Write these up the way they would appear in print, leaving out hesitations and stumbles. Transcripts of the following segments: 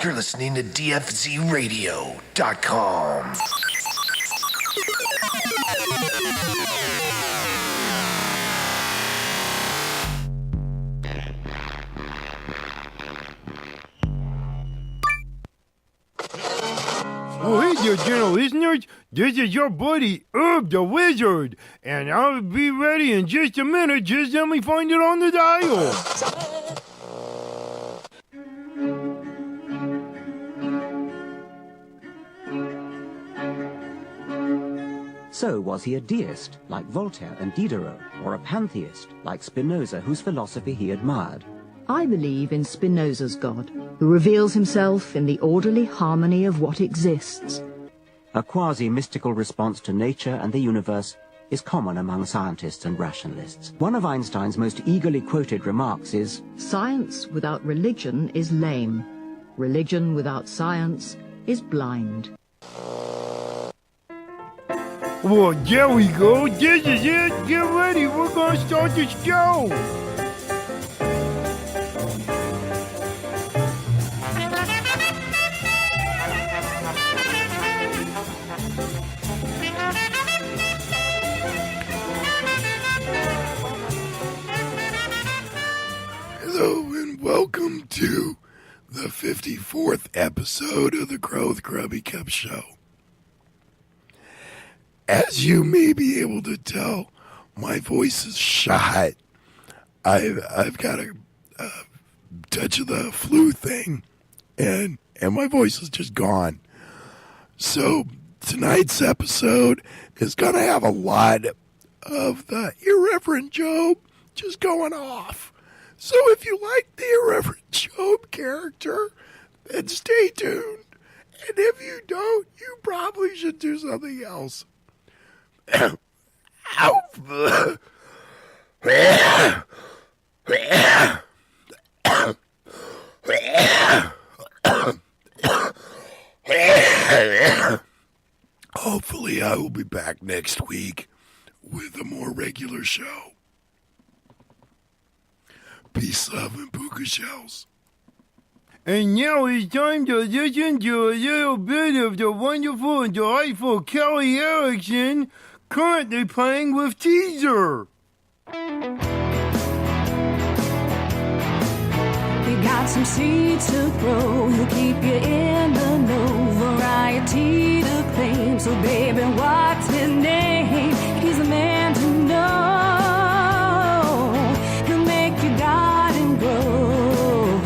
You're listening to DFZRadio.com. Oh, hey there, gentle listeners. This is your buddy, Herb the Wizard, and I'll be ready in just a minute. Just let me find it on the dial. So was he a deist, like Voltaire and Diderot, or a pantheist, like Spinoza, whose philosophy he admired? I believe in Spinoza's God, who reveals himself in the orderly harmony of what exists. A quasi-mystical response to nature and the universe is common among scientists and rationalists. One of Einstein's most eagerly quoted remarks is, "Science without religion is lame. Religion without science is blind." Well, there we go. This is it. Get ready. We're going to start the show. Hello and welcome to the 54th episode of the Grubby Cup Show. As you may be able to tell, my voice is shot. I've got a touch of the flu thing, and my voice is just gone. So tonight's episode is going to have a lot of the Irreverent Job just going off. So if you like the Irreverent Job character, then stay tuned. And if you don't, you probably should do something else. Hopefully I will be back next week with a more regular show. Peace, love, and puka shells. And now it's time to listen to a little bit of the wonderful and delightful Kelly Erickson, currently playing with Teaser. You got some seeds to grow, he'll keep you in the know. Variety to claim, so baby, what's his name? He's the man to know. He'll make your garden grow.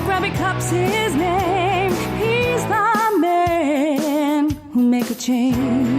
Grubby Cup's his name. He's the man who'll make a change.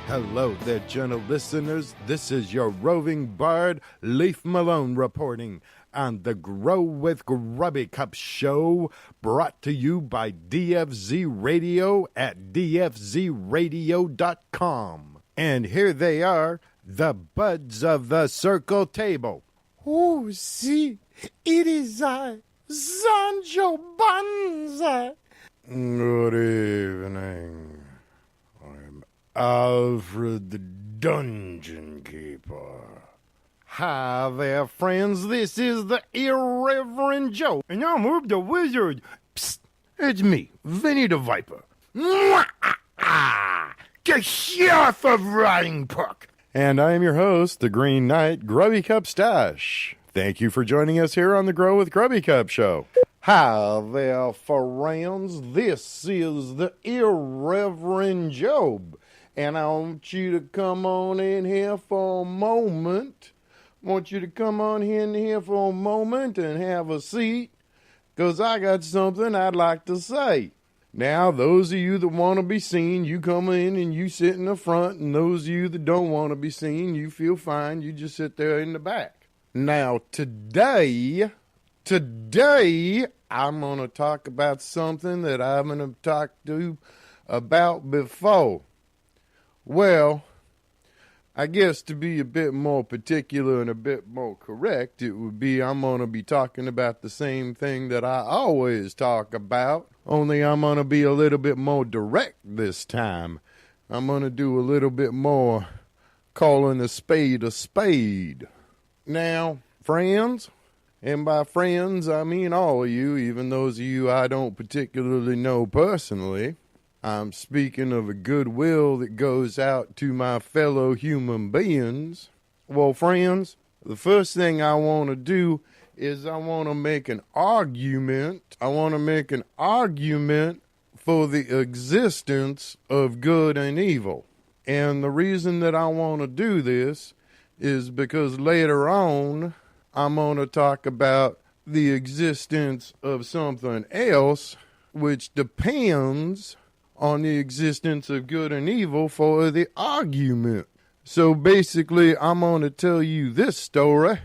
Hello there, gentle listeners. This is your roving bard, Leaf Malone, reporting on the Grow with Grubby Cup show, brought to you by DFZ Radio at DFZRadio.com. And here they are, the buds of the circle table. Oh, see, it is I, Sancho Panza. Good evening. Alfred the Dungeon Keeper. Hi there, friends. This is the Irreverent Joe, and I'm Herb the Wizard. Psst, it's me, Vinny the Viper. The Sheriff of Riding Park. And I am your host, the Green Knight, Grubby Cup Stash. Thank you for joining us here on the Grow with Grubby Cup show. Hi there, friends. This is the Irreverent Job. And I want you to come on in here for a moment. Want you to come on in here for a moment and have a seat, because I got something I'd like to say. Now, those of you that want to be seen, you come in and you sit in the front, and those of you that don't want to be seen, you feel fine, you just sit there in the back. Now, today, I'm going to talk about something that I'm going to talk to about before? Well, I guess to be a bit more particular and a bit more correct, it would be I'm going to be talking about the same thing that I always talk about, only I'm going to be a little bit more direct this time. I'm going to do a little bit more calling a spade a spade. Now, friends, and by friends I mean all of you, even those of you I don't particularly know personally, I'm speaking of a goodwill that goes out to my fellow human beings. Well, friends, the first thing I want to do is I want to make an argument. I want to make an argument for the existence of good and evil. And the reason that I want to do this is because later on I'm going to talk about the existence of something else which depends on the existence of good and evil for the argument. So basically, I'm going to tell you this story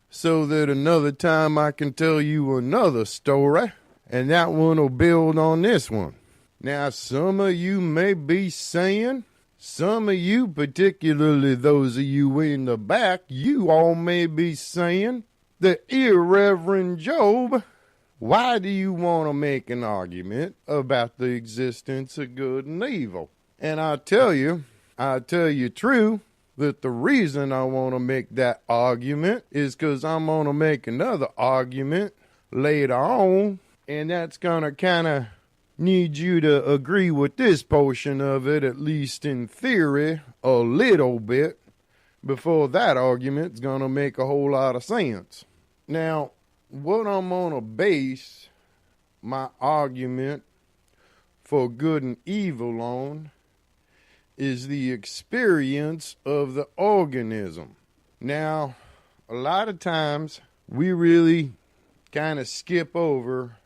so that another time I can tell you another story, and that one will build on this one. Now, some of you may be saying, some of you, particularly those of you in the back, you all may be saying, the Irreverend Job, why do you want to make an argument about the existence of good and evil? And I tell you true, that the reason I want to make that argument is because I'm going to make another argument later on, and that's going to kind of need you to agree with this portion of it, at least in theory, a little bit, before that argument's going to make a whole lot of sense. Now, what I'm going to base my argument for good and evil on is the experience of the organism. Now, a lot of times we really kind of skip over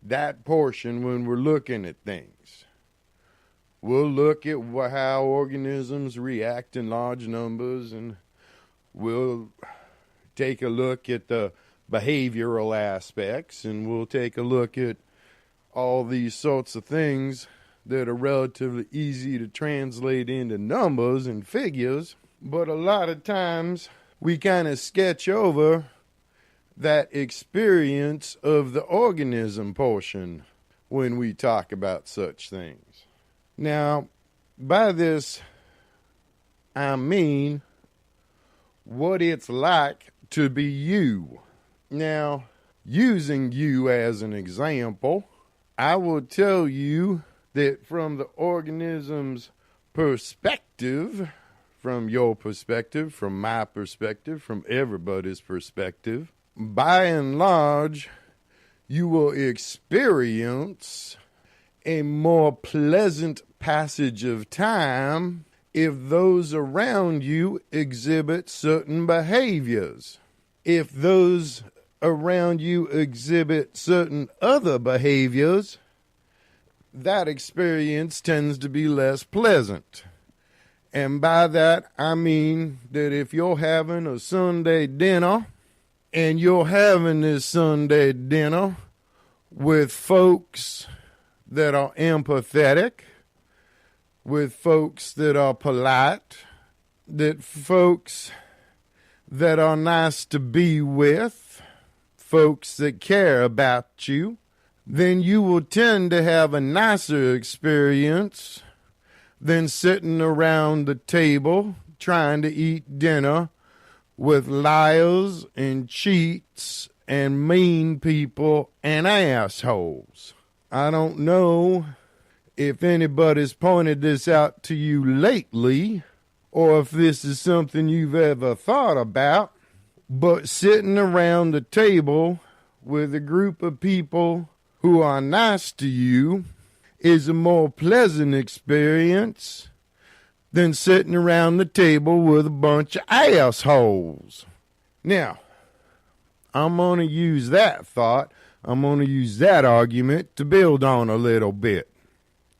that portion when we're looking at things. We'll look at how organisms react in large numbers, and we'll take a look at the behavioral aspects, and we'll take a look at all these sorts of things that are relatively easy to translate into numbers and figures, but a lot of times we kind of sketch over that experience of the organism portion when we talk about such things. Now, by this I mean what it's like to be you. Now, using you as an example, I will tell you that from the organism's perspective, from your perspective, from my perspective, from everybody's perspective, by and large, you will experience a more pleasant passage of time if those around you exhibit certain behaviors. If those around you exhibit certain other behaviors, that experience tends to be less pleasant. And by that, I mean that if you're having a Sunday dinner, and you're having this Sunday dinner with folks that are empathetic, with folks that are polite, that folks that are nice to be with, folks that care about you, then you will tend to have a nicer experience than sitting around the table trying to eat dinner with liars and cheats and mean people and assholes. I don't know if anybody's pointed this out to you lately, or if this is something you've ever thought about, but sitting around the table with a group of people who are nice to you is a more pleasant experience than sitting around the table with a bunch of assholes. Now, I'm going to use that thought, I'm going to use that argument to build on a little bit.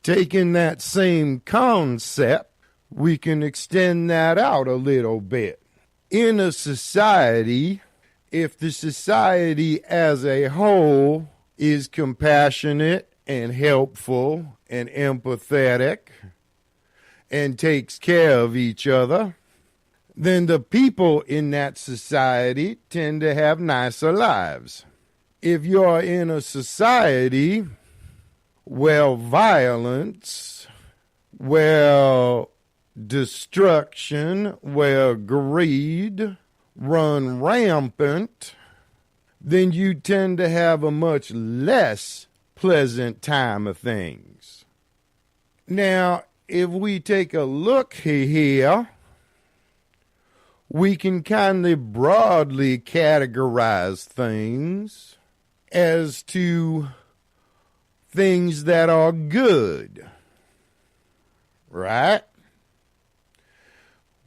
Taking that same concept, we can extend that out a little bit. In a society, if the society as a whole is compassionate and helpful and empathetic and takes care of each other, then the people in that society tend to have nicer lives. If you're in a society where violence, where destruction, where greed run rampant, then you tend to have a much less pleasant time of things. Now, if we take a look here, we can kind of broadly categorize things as to things that are good, right?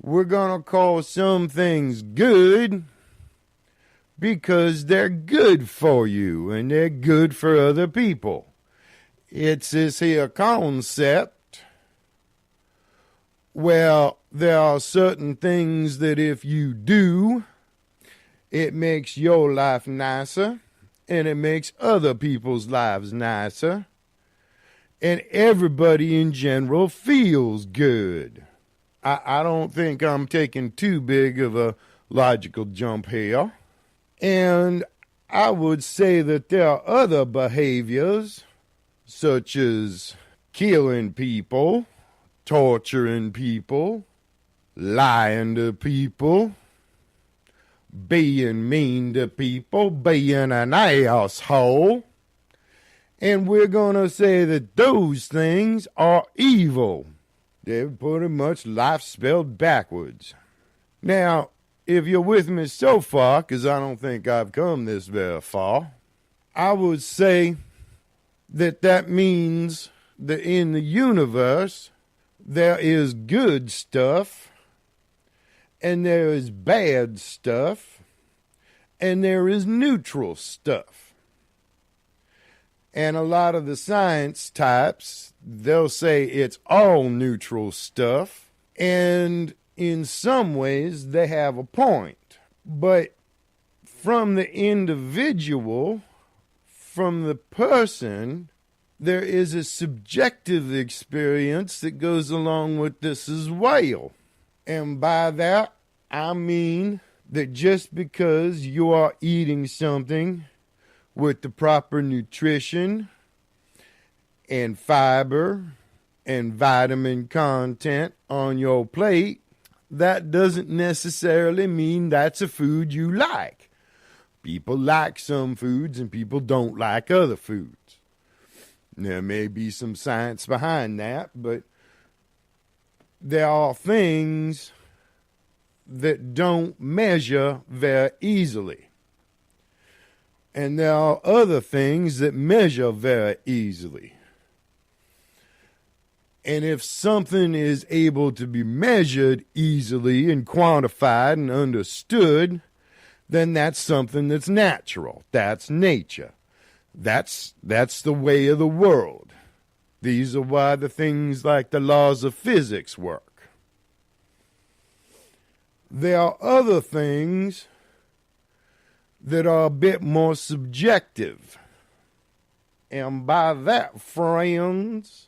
We're going to call some things good because they're good for you and they're good for other people. It's this here concept where there are certain things that if you do, it makes your life nicer and it makes other people's lives nicer, and everybody in general feels good. I don't think I'm taking too big of a logical jump here. And I would say that there are other behaviors, such as killing people, torturing people, lying to people, being mean to people, being an asshole. And we're going to say that those things are evil. They're pretty much life spelled backwards. Now, if you're with me so far, because I don't think I've come this very far, I would say that that means that in the universe, there is good stuff, and there is bad stuff, and there is neutral stuff. And a lot of the science types, they'll say it's all neutral stuff, and in some ways they have a point. But from the individual, from the person, there is a subjective experience that goes along with this as well. And by that, I mean that just because you are eating something with the proper nutrition and fiber and vitamin content on your plate, that doesn't necessarily mean that's a food you like. People like some foods and people don't like other foods. There may be some science behind that, but there are things that don't measure very easily. And there are other things that measure very easily. And if something is able to be measured easily and quantified and understood, then that's something that's natural. That's nature. That's the way of the world. These are why the things like the laws of physics work. There are other things that are a bit more subjective. And by that, friends,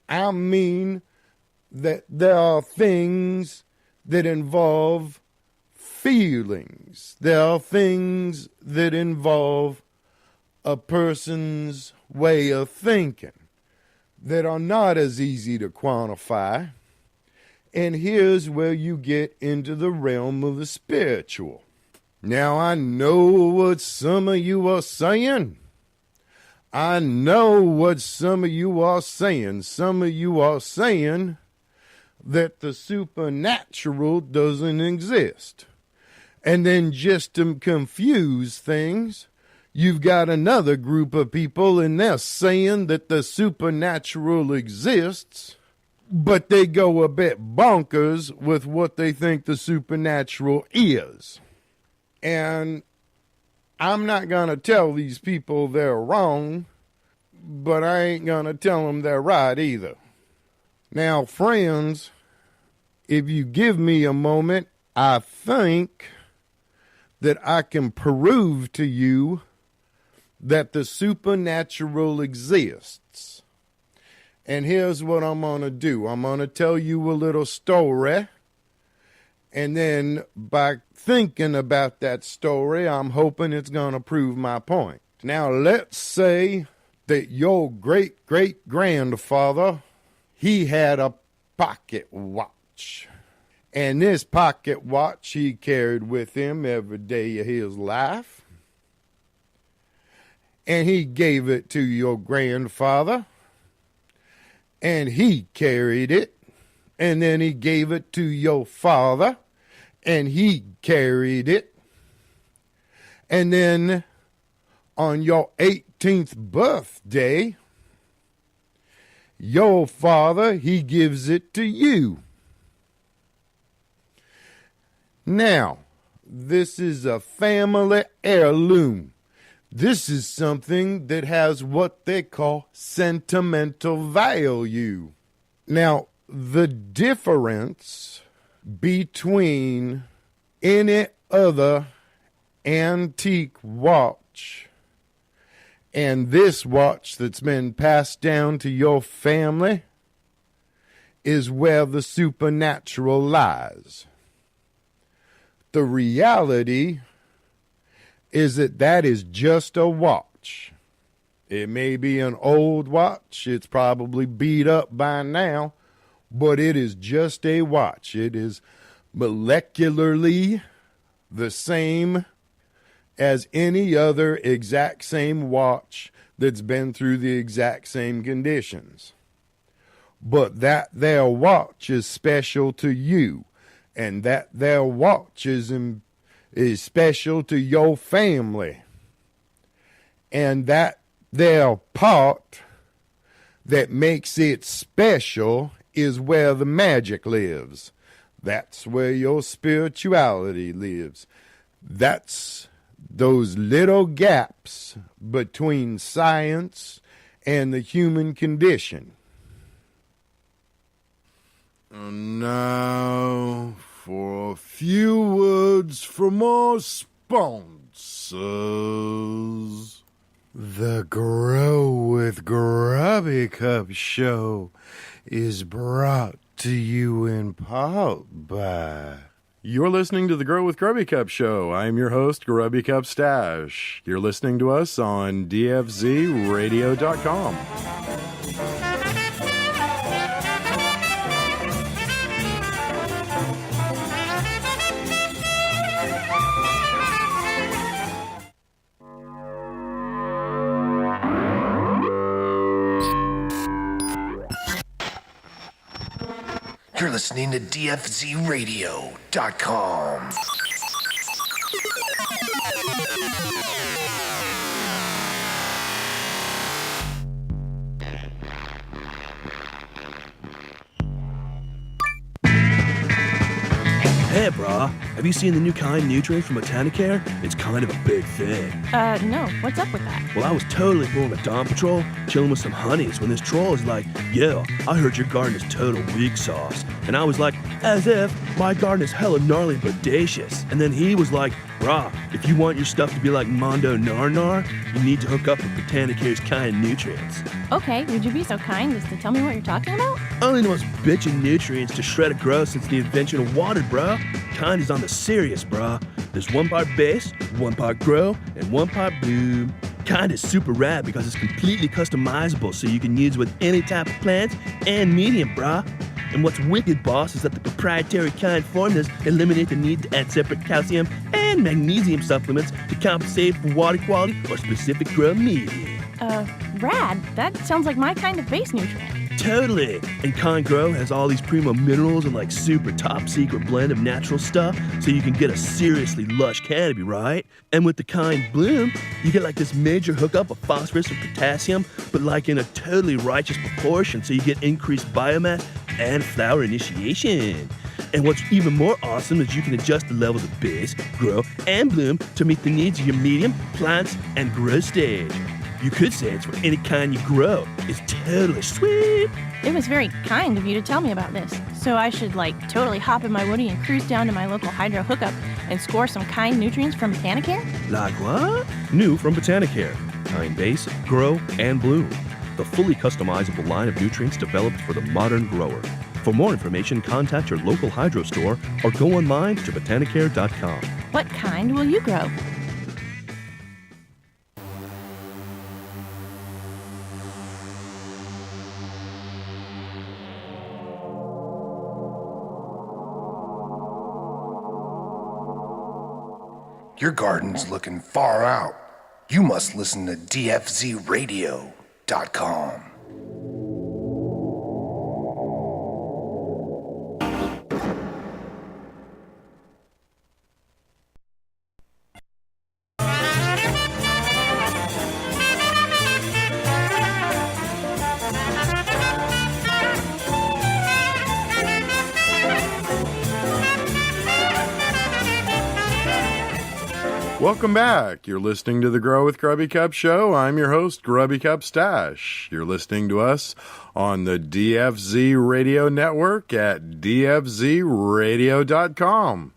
I mean that there are things that involve feelings. There are things that involve a person's way of thinking that are not as easy to quantify. And here's where you get into the realm of the spiritual. Now, I know what some of you are saying. I know what some of you are saying. Some of you are saying that the supernatural doesn't exist. And then just to confuse things, you've got another group of people and they're saying that the supernatural exists, but they go a bit bonkers with what they think the supernatural is. And I'm not going to tell these people they're wrong, but I ain't going to tell them they're right either. Now, friends, if you give me a moment, I think that I can prove to you that the supernatural exists. And here's what I'm going to do. I'm going to tell you a little story. And then by thinking about that story, I'm hoping it's going to prove my point. Now, let's say that your great-great-grandfather, he had a pocket watch. And this pocket watch he carried with him every day of his life. And he gave it to your grandfather. And he carried it. And then he gave it to your father. And he carried it. And then on your 18th birthday, your father, he gives it to you. Now, this is a family heirloom. This is something that has what they call sentimental value. Now, the difference between any other antique watch and this watch that's been passed down to your family is where the supernatural lies. The reality is that is just a watch. It may be an old watch. It's probably beat up by now, but it is just a watch. It is molecularly the same as any other exact same watch that's been through the exact same conditions. But that there watch is special to you. And that their watch is special to your family. And that their part that makes it special is where the magic lives. That's where your spirituality lives. That's those little gaps between science and the human condition. And now for a few words from our sponsors. The Grow with Grubby Cup show is brought to you in part by... You're listening to the Grow with Grubby Cup show. I'm your host, Grubby Cup Stash. You're listening to us on dfzradio.com. You're listening to dfzradio.com. Hey, brah, have you seen the new kind nutrient from Botanicare? It's kind of a big thing. No. What's up with that? Well, I was totally pulling a dawn patrol, chilling with some honeys, when this troll is like, yo, I heard your garden is total weak sauce. And I was like, as if my garden is hella gnarly bodacious. And then he was like, brah, if you want your stuff to be like Mondo Narnar, you need to hook up with Botanicare's kind nutrients. Okay, would you be so kind as to tell me what you're talking about? Only the most bitchin' nutrients to shred a grow since the invention of water, bruh. Kind is on the serious, bruh. There's 1 part base, 1 part grow, and 1 part bloom. Kind is super rad because it's completely customizable so you can use with any type of plants and medium, bruh. And what's wicked, boss, is that the proprietary kind formulas eliminate the need to add separate calcium and magnesium supplements to compensate for water quality or specific grow medium. Rad. That sounds like my kind of base nutrient. Totally. And Kind Grow has all these primo minerals and like super top secret blend of natural stuff so you can get a seriously lush canopy, right? And with the Kind Bloom, you get like this major hookup of phosphorus and potassium, but like in a totally righteous proportion so you get increased biomass and flower initiation. And what's even more awesome is you can adjust the levels of base, grow, and bloom to meet the needs of your medium, plants, and grow stage. You could say it's for any kind you grow. It's totally sweet. It was very kind of you to tell me about this. So I should, totally hop in my Woody and cruise down to my local hydro hookup and score some kind nutrients from Botanicare? Like what? New from Botanicare. one-of-a-kind base, grow, and bloom. The fully customizable line of nutrients developed for the modern grower. For more information, contact your local hydro store or go online to botanicare.com. What kind will you grow? Your garden's looking far out. You must listen to dfzradio.com. Welcome back. You're listening to the Grow with Grubby Cup show. I'm your host, Grubby Cup Stash. You're listening to us on the DFZ Radio Network at dfzradio.com.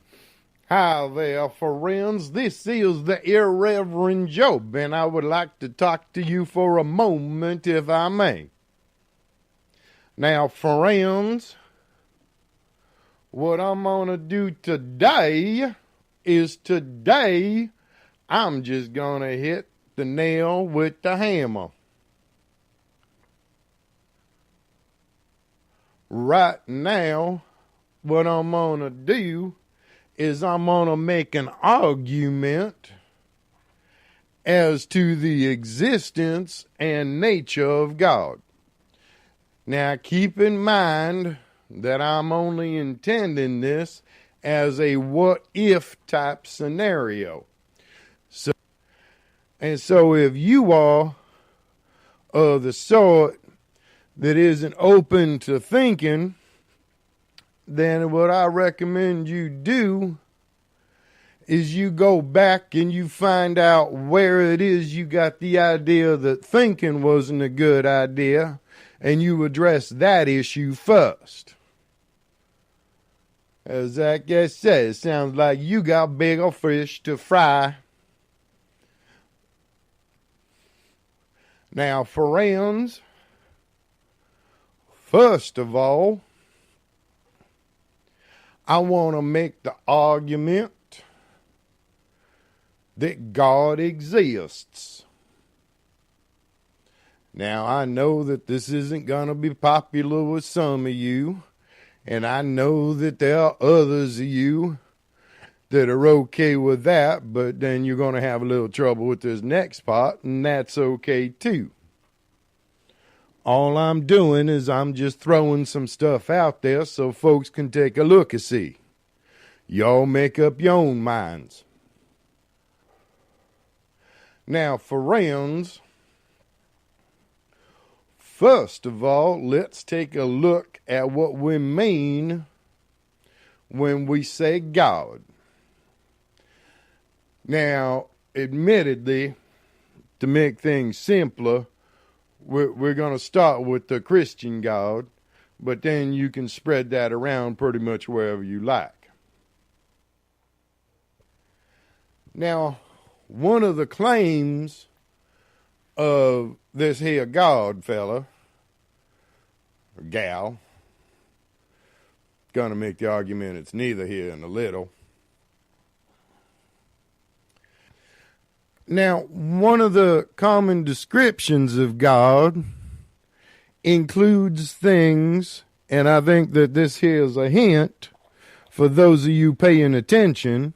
Hi there, friends. This is the Irreverend Job, and I would like to talk to you for a moment, if I may. Now, friends, what I'm going to do today is I'm just going to hit the nail with the hammer. Right now, what I'm going to do is I'm going to make an argument as to the existence and nature of God. Now, keep in mind that I'm only intending this as a what-if type scenario. So if you are the sort that isn't open to thinking, then what I recommend you do is you go back and you find out where it is you got the idea that thinking wasn't a good idea, and you address that issue first. As that guy says, sounds like you got bigger fish to fry. Now, friends, first of all, I want to make the argument that God exists. Now, I know that this isn't going to be popular with some of you, and I know that there are others of you that are okay with that, but then you're going to have a little trouble with this next part, and that's okay too. All I'm doing is I'm just throwing some stuff out there so folks can take a look and see. Y'all make up your own minds. Now, friends, first of all, let's take a look at what we mean when we say God. Now, admittedly, to make things simpler, we're going to start with the Christian God, but then you can spread that around pretty much wherever you like. Now, one of the claims of this here God fella, or gal, going to make the argument it's neither here nor little. Now, one of the common descriptions of God includes things, and I think that this here is a hint for those of you paying attention,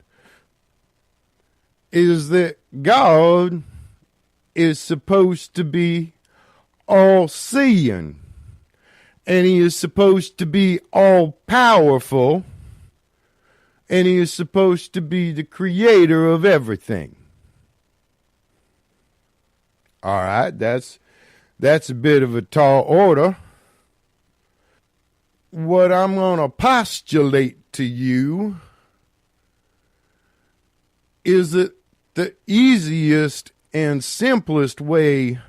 is that God is supposed to be all-seeing, and he is supposed to be all-powerful, and he is supposed to be the creator of everything. All right, that's a bit of a tall order. What I'm going to postulate to you is that the easiest and simplest way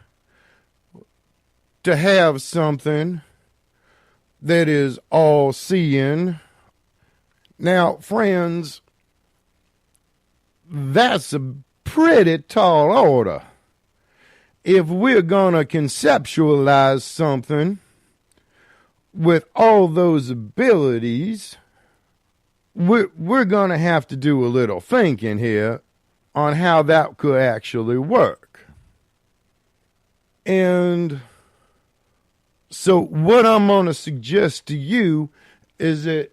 to have something that is all-seeing. Now, friends, that's a pretty tall order. if we're going to conceptualize something with all those abilities, we're going to have to do a little thinking here on how that could actually work. And so what I'm going to suggest to you is that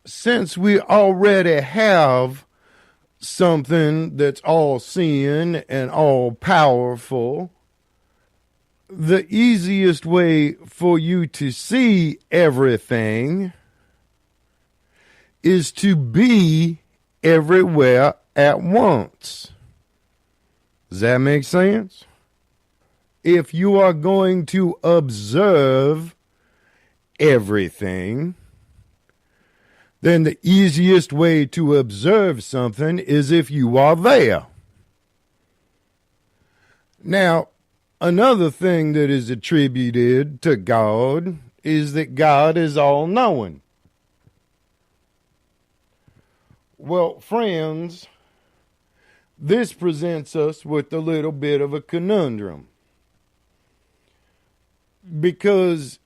since we already have something that's all-seeing and all-powerful, the easiest way for you to see everything is to be everywhere at once. Does that make sense? If you are going to observe everything, then the easiest way to observe something is if you are there. Now, another thing that is attributed to God is that God is all-knowing. Well, friends, this presents us with a little bit of a conundrum. Because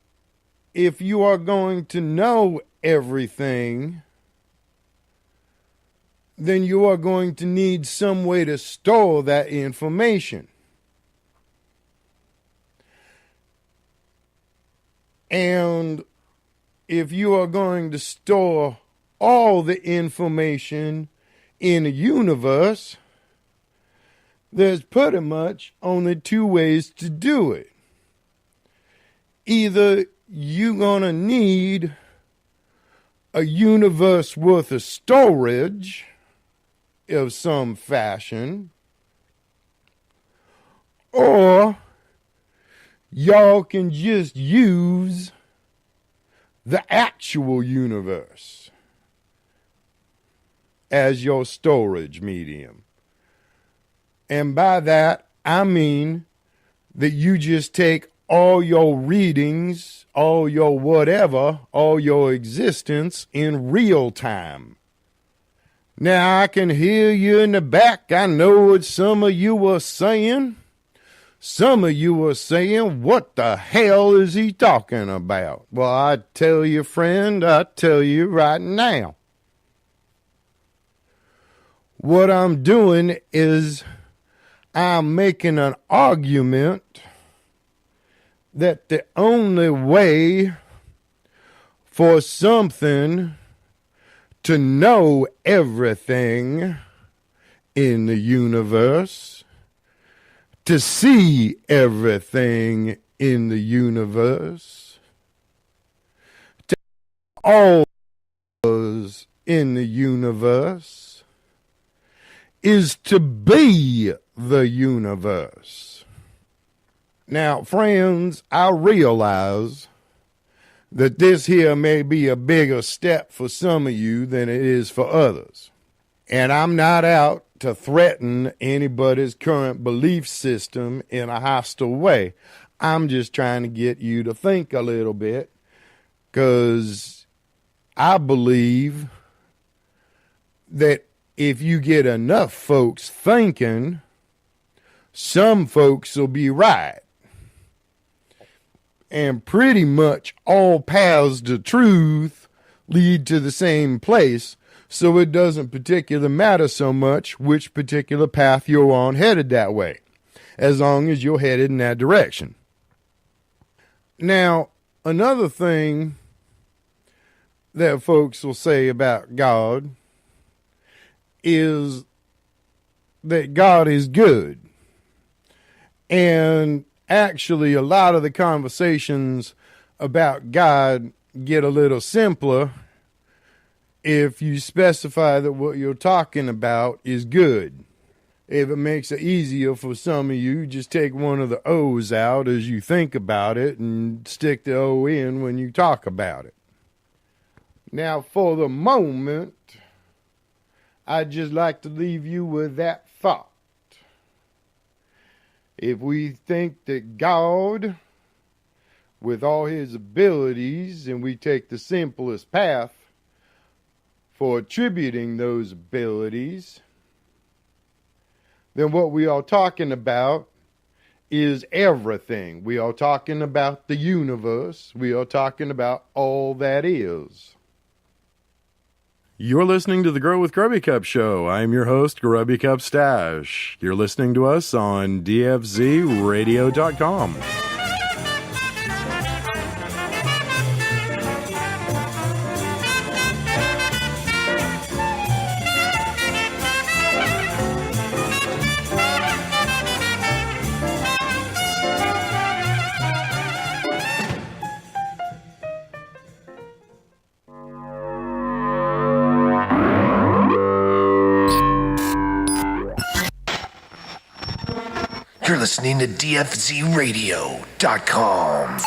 if you are going to know everything, then you are going to need some way to store that information. And if you are going to store all the information in a universe, there's pretty much only two ways to do it. Either you're going to need a universe worth of storage of some fashion, or y'all can just use the actual universe as your storage medium. And by that, I mean that you just take all your readings, all your whatever, all your existence in real time. Now, I can hear you in the back. I know what some of you were saying. Some of you were saying, what the hell is he talking about? Well, I tell you, friend, I tell you right now. What I'm doing is I'm making an argument that the only way for something to know everything in the universe, to see everything in the universe, to all those in the universe, is to be the universe. Now, friends, I realize that this here may be a bigger step for some of you than it is for others. And I'm not out to threaten anybody's current belief system in a hostile way. I'm just trying to get you to think a little bit, because I believe that if you get enough folks thinking, some folks will be right. And pretty much all paths to truth lead to the same place, so it doesn't particularly matter so much which particular path you're on headed that way, as long as you're headed in that direction. Now, another thing that folks will say about God is that God is good. And actually, a lot of the conversations about God get a little simpler if you specify that what you're talking about is good. If it makes it easier for some of you, just take one of the O's out as you think about it and stick the O in when you talk about it. Now, for the moment, I'd just like to leave you with that thought. If we think that God, with all his abilities, and we take the simplest path for attributing those abilities, then what we are talking about is everything. We are talking about the universe. We are talking about all that is. You're listening to the Grow with Grubby Cup show. I'm your host, Grubby Cup Stash. You're listening to us on dfzradio.com. You're listening to dfzradio.com.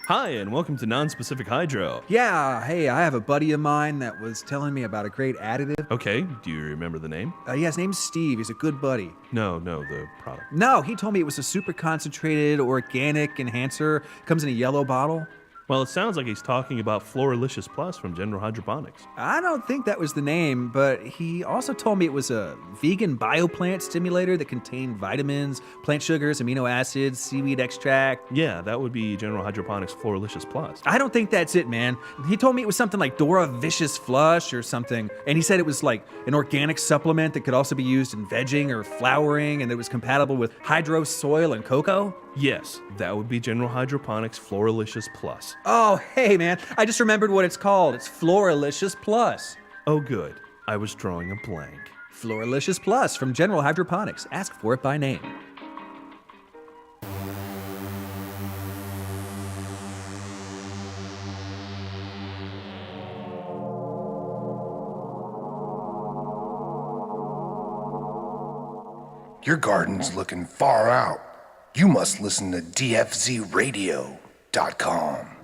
Hi, and welcome to Non-Specific Hydro. Yeah, hey, I have a buddy of mine that was telling me about a great additive. Okay, do you remember the name? Yeah, his name's Steve. He's a good buddy. No, the product. No, he told me it was a super concentrated organic enhancer. Comes in a yellow bottle. Well, it sounds like he's talking about Floralicious Plus from General Hydroponics. I don't think that was the name, but he also told me it was a vegan bioplant stimulator that contained vitamins, plant sugars, amino acids, seaweed extract. Yeah, that would be General Hydroponics Floralicious Plus. I don't think that's it, man. He told me it was something like Dora Vicious Flush or something, and he said it was like an organic supplement that could also be used in vegging or flowering, and that it was compatible with hydro soil and cocoa. Yes, that would be General Hydroponics Floralicious Plus. Oh, hey, man. I just remembered what it's called. It's Floralicious Plus. Oh, good. I was drawing a blank. Floralicious Plus from General Hydroponics. Ask for it by name. Your garden's looking far out. You must listen to dfzradio.com.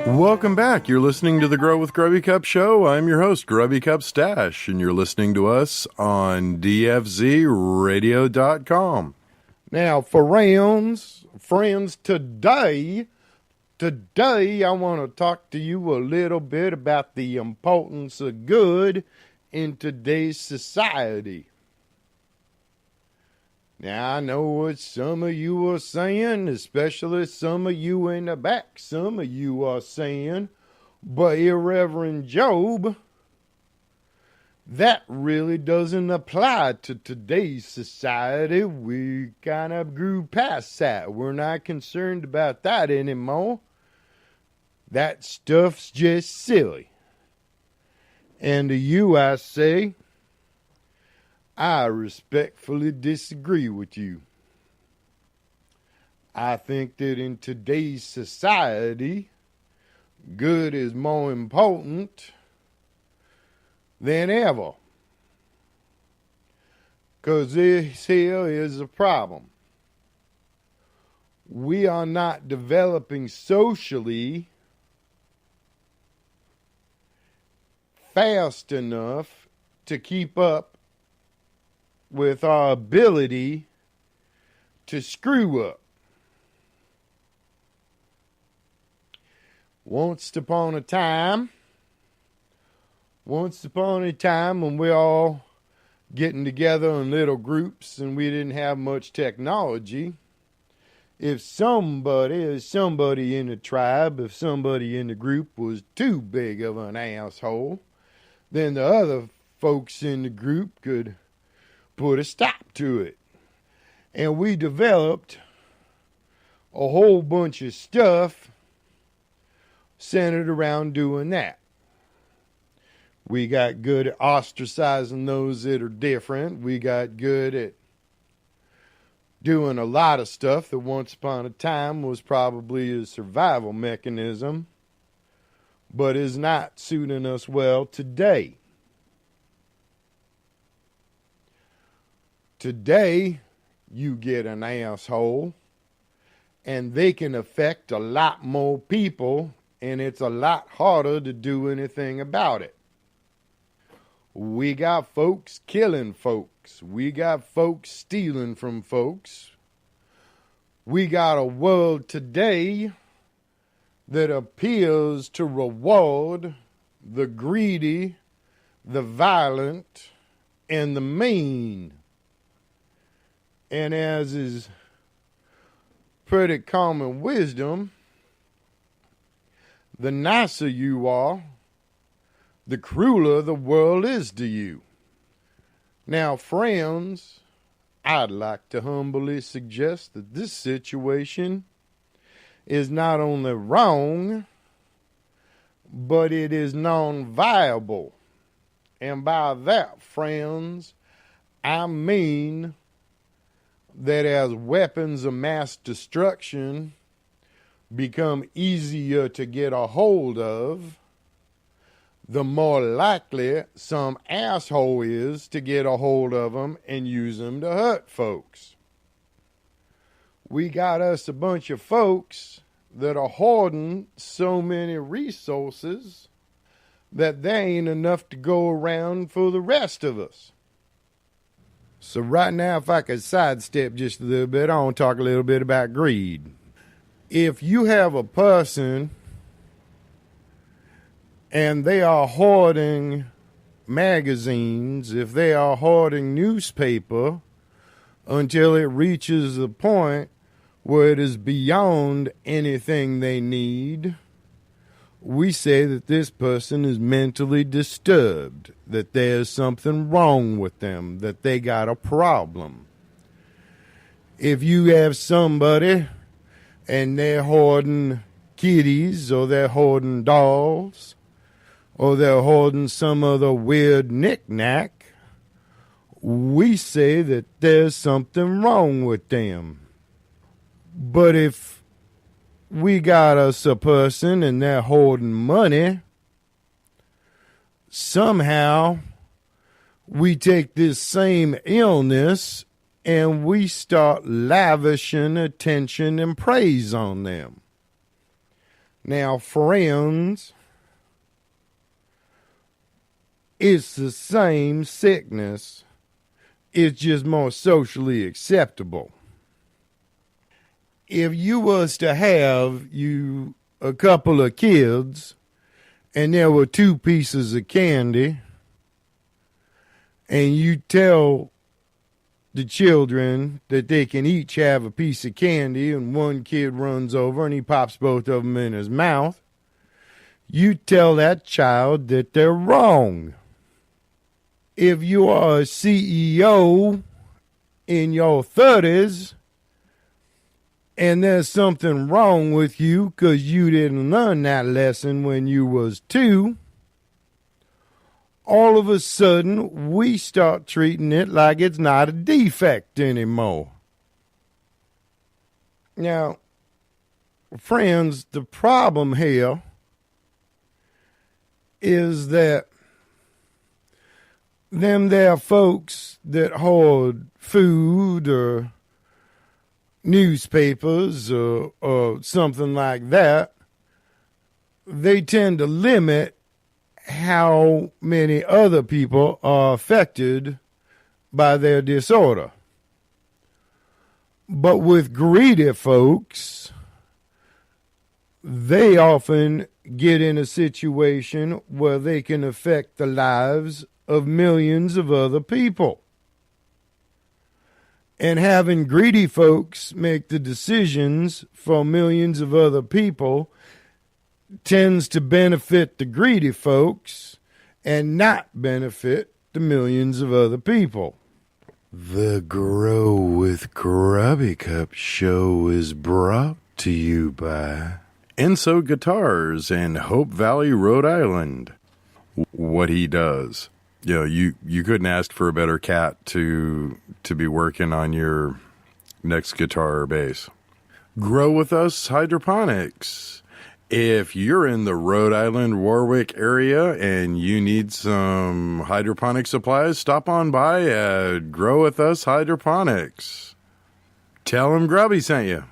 Welcome back. You're listening to the Grow with Grubby Cup show. I'm your host, Grubby Cup Stash, and you're listening to us on dfzradio.com. Now, for friends, today I want to talk to you a little bit about the importance of good in today's society. Now, I know what some of you are saying, especially some of you in the back. Some of you are saying, but Irreverend Job, that really doesn't apply to today's society. We kind of grew past that. We're not concerned about that anymore. That stuff's just silly. And to you, I say, I respectfully disagree with you. I think that in today's society, good is more important than ever. 'Cause this here is a problem. We are not developing socially fast enough to keep up with our ability to screw up. Once upon a time when we're all getting together in little groups and we didn't have much technology, if somebody in the tribe, if somebody in the group was too big of an asshole, then the other folks in the group could put a stop to it. And we developed a whole bunch of stuff centered around doing that. We got good at ostracizing those that are different. We got good at doing a lot of stuff that once upon a time was probably a survival mechanism, but is not suiting us well today. Today, you get an asshole, and they can affect a lot more people, and it's a lot harder to do anything about it. We got folks killing folks. We got folks stealing from folks. We got a world today that appears to reward the greedy, the violent, and the mean. And as is pretty common wisdom, the nicer you are, the crueler the world is to you. Now, friends, I'd like to humbly suggest that this situation is not only wrong, but it is non-viable. And by that, friends, I mean that as weapons of mass destruction become easier to get a hold of, the more likely some asshole is to get a hold of them and use them to hurt folks. We got us a bunch of folks that are hoarding so many resources that there ain't enough to go around for the rest of us. So right now, if I could sidestep just a little bit, I want to talk a little bit about greed. If you have a person and they are hoarding magazines, if they are hoarding newspaper until it reaches the point where it is beyond anything they need, we say that this person is mentally disturbed, that there's something wrong with them, that they got a problem. If you have somebody and they're hoarding kitties, or they're hoarding dolls, or they're hoarding some other weird knick-knack, we say that there's something wrong with them. But if we got us a person and they're hoarding money, somehow we take this same illness and we start lavishing attention and praise on them. Now, friends, it's the same sickness. It's just more socially acceptable. If you was to have you a couple of kids and there were 2 pieces of candy, and you tell the children that they can each have a piece of candy, and one kid runs over and he pops both of them in his mouth, you tell that child that they're wrong. If you are a CEO in your 30s and there's something wrong with you because you didn't learn that lesson when you was 2, all of a sudden we start treating it like it's not a defect anymore. Now, friends, the problem here is that them there folks that hoard food or newspapers or something like that, they tend to limit how many other people are affected by their disorder. But with greedy folks, they often get in a situation where they can affect the lives of millions of other people. And having greedy folks make the decisions for millions of other people tends to benefit the greedy folks and not benefit the millions of other people. The Grow with Grubby Cup show is brought to you by Enso Guitars in Hope Valley, Rhode Island. What he does. You know, you couldn't ask for a better cat to be working on your next guitar or bass. Grow with Us Hydroponics. If you're in the Rhode Island, Warwick area and you need some hydroponic supplies, stop on by at Grow with Us Hydroponics. Tell them Grubby sent you.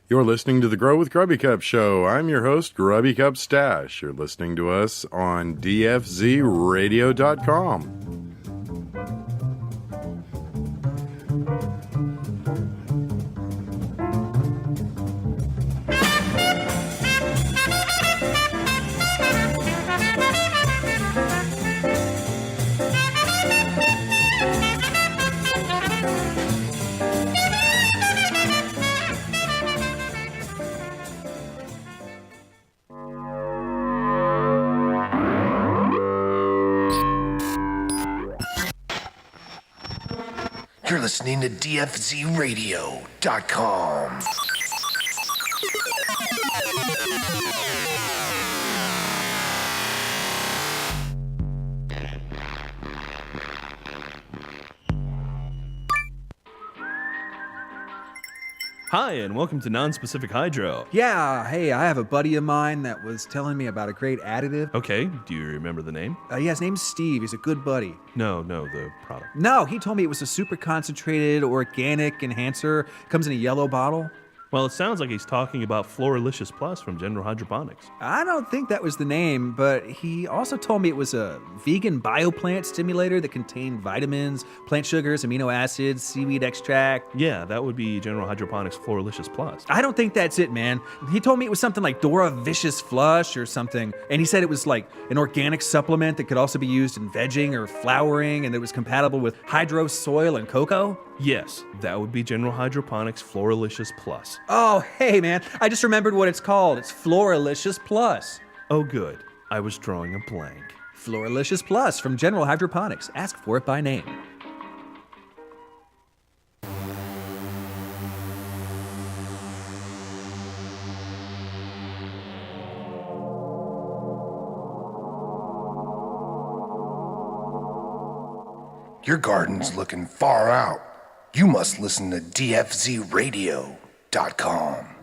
You're listening to the Grow with Grubby Cup show. I'm your host, Grubby Cup Stash. You're listening to us on dfzradio.com. You're listening to dfzradio.com. Hi, and welcome to Non-Specific Hydro. Yeah, hey, I have a buddy of mine that was telling me about a great additive. Okay, do you remember the name? Yeah, his name's Steve. He's a good buddy. No, the product. No, he told me it was a super concentrated organic enhancer. Comes in a yellow bottle. Well, it sounds like he's talking about Floralicious Plus from General Hydroponics. I don't think that was the name, but he also told me it was a vegan bioplant stimulator that contained vitamins, plant sugars, amino acids, seaweed extract. Yeah, that would be General Hydroponics Floralicious Plus. I don't think that's it, man. He told me it was something like Dora Vicious Flush or something, and he said it was like an organic supplement that could also be used in vegging or flowering, and it was compatible with hydro soil and cocoa. Yes, that would be General Hydroponics Floralicious Plus. Oh, hey, man. I just remembered what it's called. It's Floralicious Plus. Oh, good. I was drawing a blank. Floralicious Plus from General Hydroponics. Ask for it by name. Your garden's looking far out. You must listen to dfzradio.com.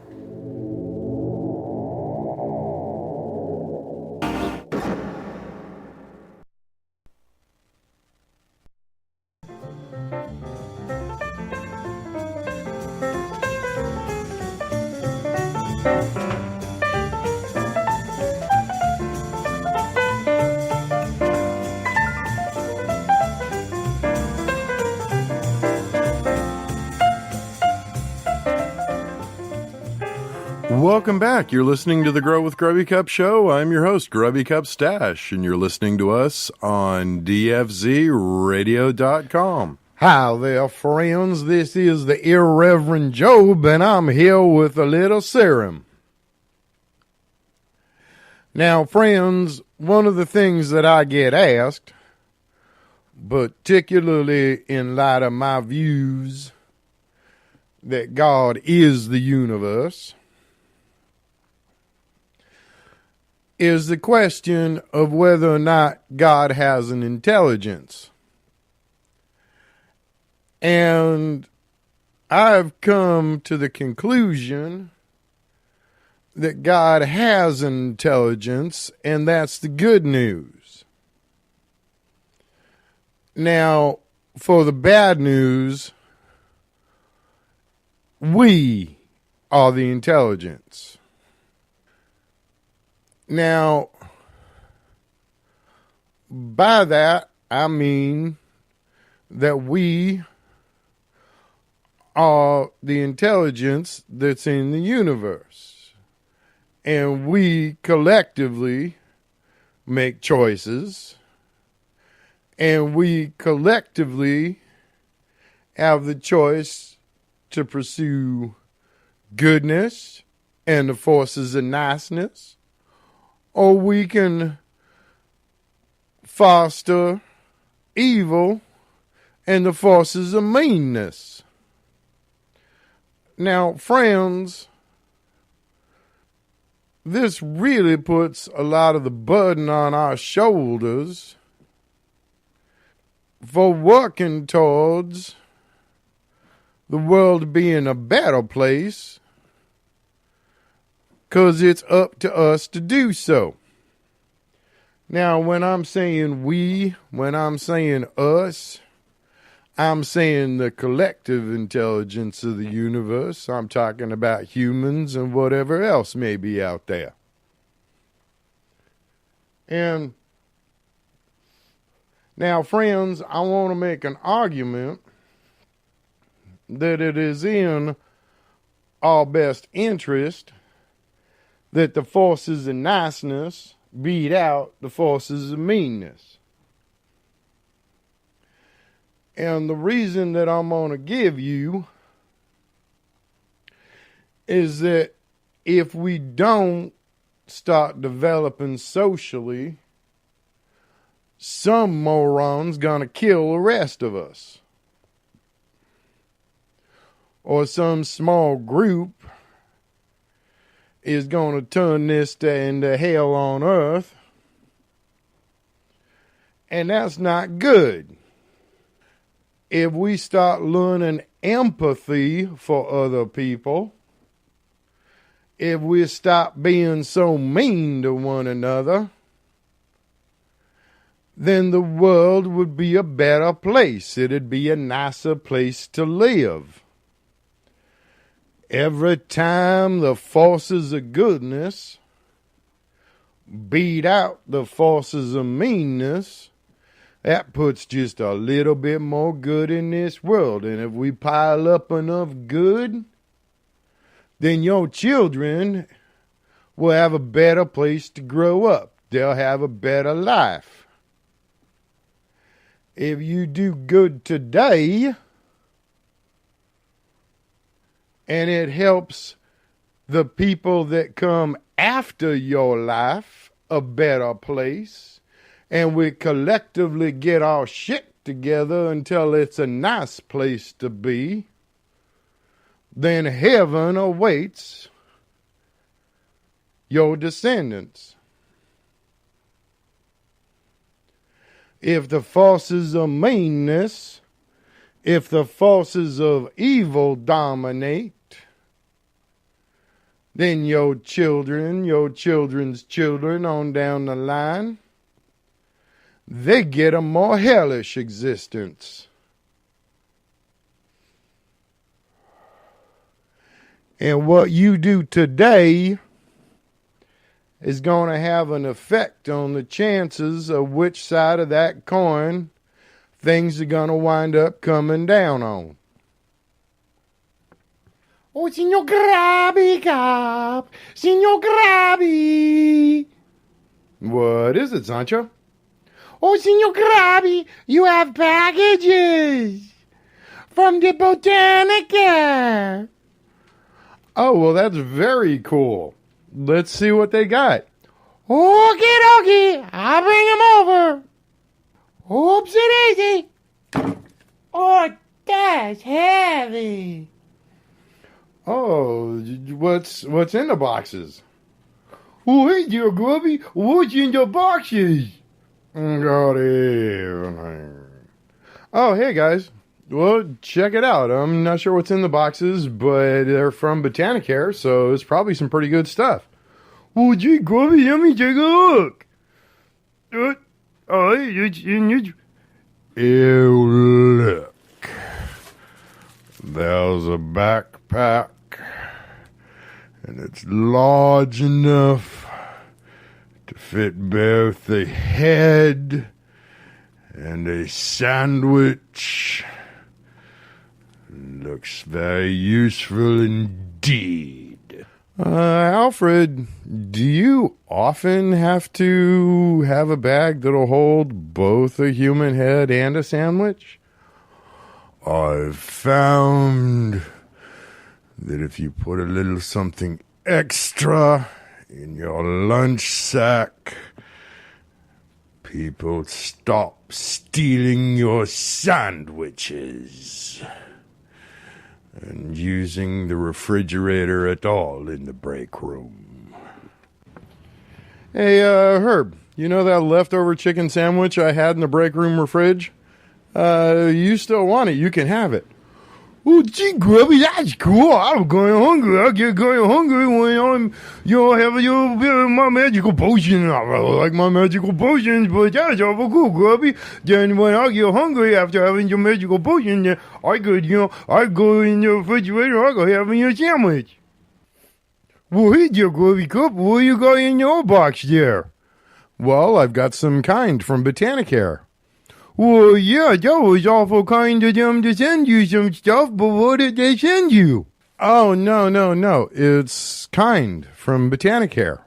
Welcome back. You're listening to the Grow with Grubby Cup show. I'm your host, Grubby Cup Stash, and you're listening to us on dfzradio.com. Hi there, friends. This is the Irreverend Job, and I'm here with a little serum. Now, friends, one of the things that I get asked, particularly in light of my views that God is the universe, is the question of whether or not God has an intelligence. And I've come to the conclusion that God has an intelligence, and that's the good news. Now, for the bad news, we are the intelligence. Now, by that, I mean that we are the intelligence that's in the universe. And we collectively make choices. And we collectively have the choice to pursue goodness and the forces of niceness. Or we can foster evil and the forces of meanness. Now, friends, this really puts a lot of the burden on our shoulders for working towards the world being a better place, 'cause it's up to us to do so. Now, when I'm saying we, when I'm saying us, I'm saying the collective intelligence of the universe. I'm talking about humans and whatever else may be out there. And now, friends, I want to make an argument that it is in our best interest that the forces of niceness beat out the forces of meanness. And the reason that I'm going to give you is that if we don't start developing socially, some moron's going to kill the rest of us. Or some small group is going to turn this into hell on earth. And that's not good. If we start learning empathy for other people, if we stop being so mean to one another, then the world would be a better place. It'd be a nicer place to live. Every time the forces of goodness beat out the forces of meanness, that puts just a little bit more good in this world. And if we pile up enough good, then your children will have a better place to grow up. They'll have a better life. If you do good today, and it helps the people that come after your life a better place, and we collectively get our shit together until it's a nice place to be, then heaven awaits your descendants. If the forces of meanness, if the forces of evil dominate, then your children, your children's children on down the line, they get a more hellish existence. And what you do today is going to have an effect on the chances of which side of that coin things are going to wind up coming down on. Oh, Signor Grubby Cup! Signor Grubby! What is it, Sancho? Oh, Signor Grubby, you have packages from the Botanica. Oh, well, that's very cool. Let's see what they got. Okie dokie, I'll bring them over. Oopsie daisy. Oh, that's heavy. Oh, what's in the boxes? Oh, hey, dear Grubby, what's in the boxes? Oh, hey, guys. Well, check it out. I'm not sure what's in the boxes, but they're from Botanicare, so it's probably some pretty good stuff. Oh, gee, Grubby, let me take a look. Look. There's a backpack, and it's large enough to fit both the head and a sandwich. Looks very useful indeed. Alfred, do you often have to have a bag that'll hold both a human head and a sandwich? I've found that if you put a little something extra in your lunch sack, people stop stealing your sandwiches and using the refrigerator at all in the break room. Hey, Herb, you know that leftover chicken sandwich I had in the break room fridge? You still want it, you can have it. Oh, gee, Grubby, that's cool. I'm going hungry. I get going hungry when I'm, having a little bit of my magical potion. I really like my magical potions, but that's awful cool, Grubby. Then when I get hungry after having your magical potion, then I could, I go in the refrigerator, I go have me a sandwich. Well, hey there, Grubby Cup. What you got in your box there? Well, I've got some kind from Botanicare. Well, yeah, that was awful kind of them to send you some stuff, but what did they send you? Oh, no. It's kind from Botanicare.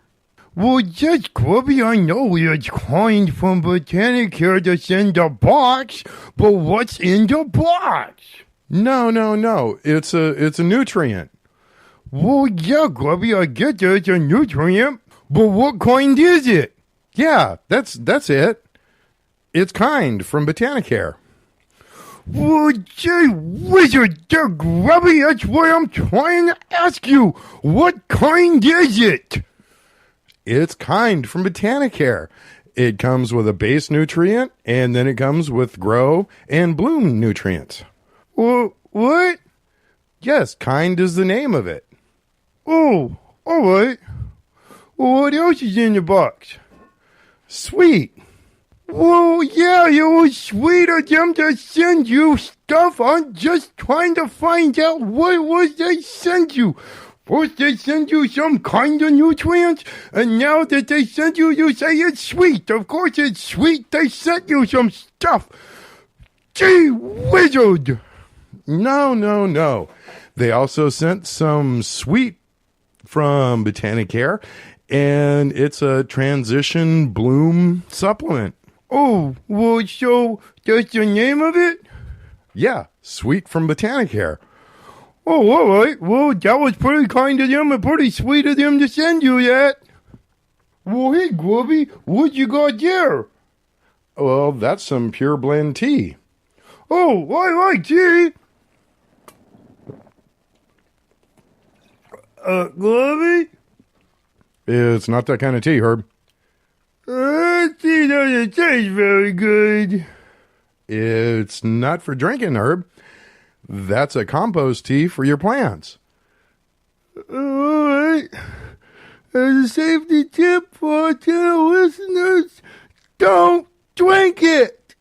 Well, yes, Grubby, I know it's kind from Botanicare to send a box, but what's in the box? No. It's a nutrient. Well, yeah, Grubby, I get that it's a nutrient, but what kind is it? Yeah, that's it. It's kind from Botanicare. Well, gee wizard, there, Grubby, that's what I'm trying to ask you. What kind is it? It's kind from Botanicare. It comes with a base nutrient, and then it comes with grow and bloom nutrients. Well, what? Yes, kind is the name of it. Oh, all right. Well, what else is in the box? Sweet. Well, yeah, it was sweet of them to send you stuff. I'm just trying to find out what was they sent you. First they send you some kind of nutrients, and now that they send you, you say it's sweet. Of course it's sweet. They sent you some stuff. Gee wizard. No. They also sent some sweet from Botanicare, and it's a transition bloom supplement. Oh, well, so that's the name of it? Yeah, sweet from Botanicare. Oh, all right. Well, that was pretty kind of them and pretty sweet of them to send you that. Well, hey, Grubby, what you got there? Well, that's some pure blend tea. Oh, I like tea. Grubby? It's not that kind of tea, Herb. Tea doesn't taste very good. It's not for drinking, Herb. That's a compost tea for your plants. All right. As a safety tip for our channel listeners, don't drink it.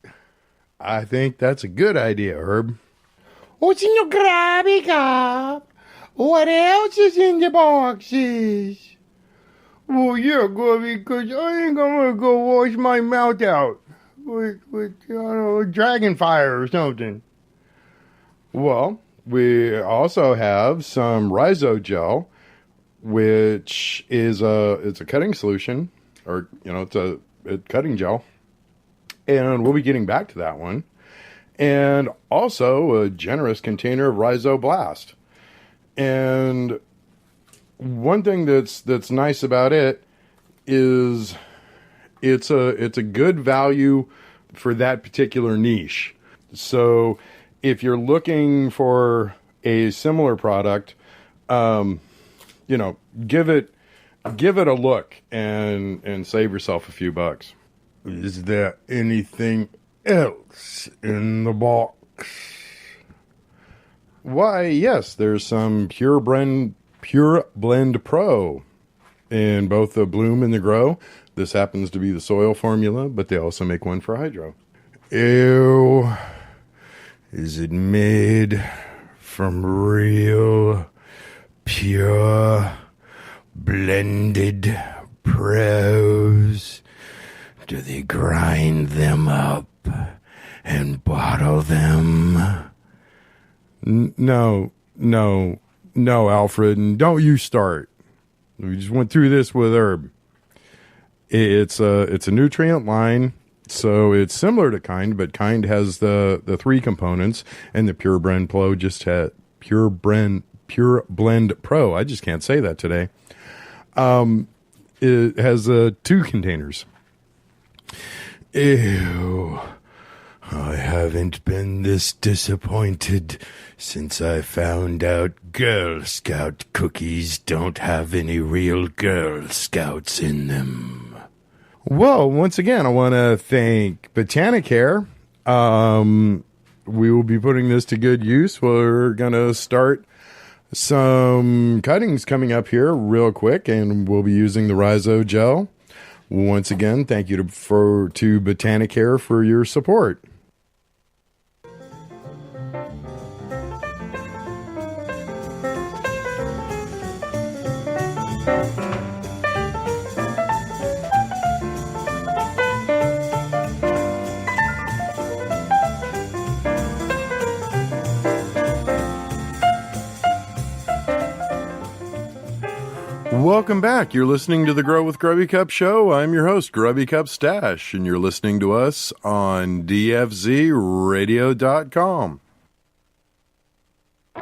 I think that's a good idea, Herb. What's in your Grubby Cup? What else is in the boxes? Well, yeah, Grubby, because I think I'm going to go wash my mouth out with I don't know, dragon fire or something. Well, we also have some rhizo gel, which is it's a cutting solution, or it's a cutting gel, and we'll be getting back to that one. And also a generous container of Rhizo Blast. And one thing that's nice about it is it's a good value for that particular niche. So if you're looking for a similar product, give it a look and save yourself a few bucks. Is there anything else in the box? Why, yes, there's some Pure Blend Pro in both the bloom and the grow. This happens to be the soil formula, but they also make one for hydro. Ew. Is it made from real, pure, blended pros? Do they grind them up and bottle them? No, Alfred, and don't you start. We just went through this with Herb. It's a nutrient line, so it's similar to Kind, but Kind has the three components, and the Pure Blend Pro just had Pure Blend Pro. I just can't say that today. It has 2 containers. Ew. I haven't been this disappointed since I found out Girl Scout cookies don't have any real Girl Scouts in them. Well, once again, I want to thank Botanicare we will be putting this to good use. We're going to start some cuttings coming up here real quick, and we'll be using the Rhizo gel. Once again, thank you to Botanicare for your support. Welcome back. You're listening to the Grow with Grubby Cup show. I'm your host, Grubby Cup Stash, and you're listening to us on dfzradio.com. We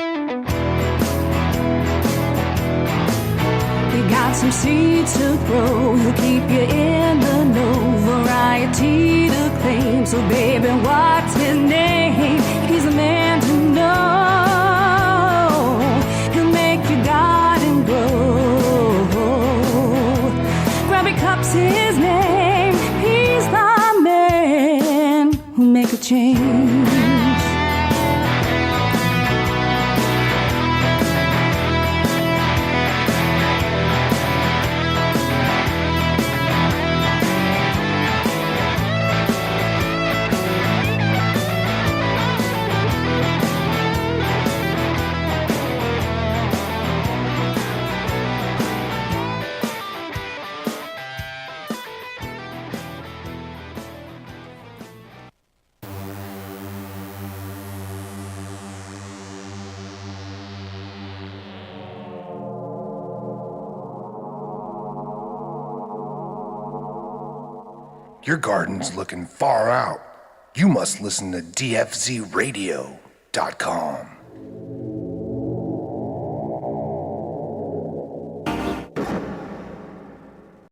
got some seeds to grow, he'll keep you in the know. Variety to claim, so baby, what's his name? He's a man to know. He'll make your garden grow. Grubby Cup's his name. He's the man who make a change. Your garden's looking far out. You must listen to dfzradio.com.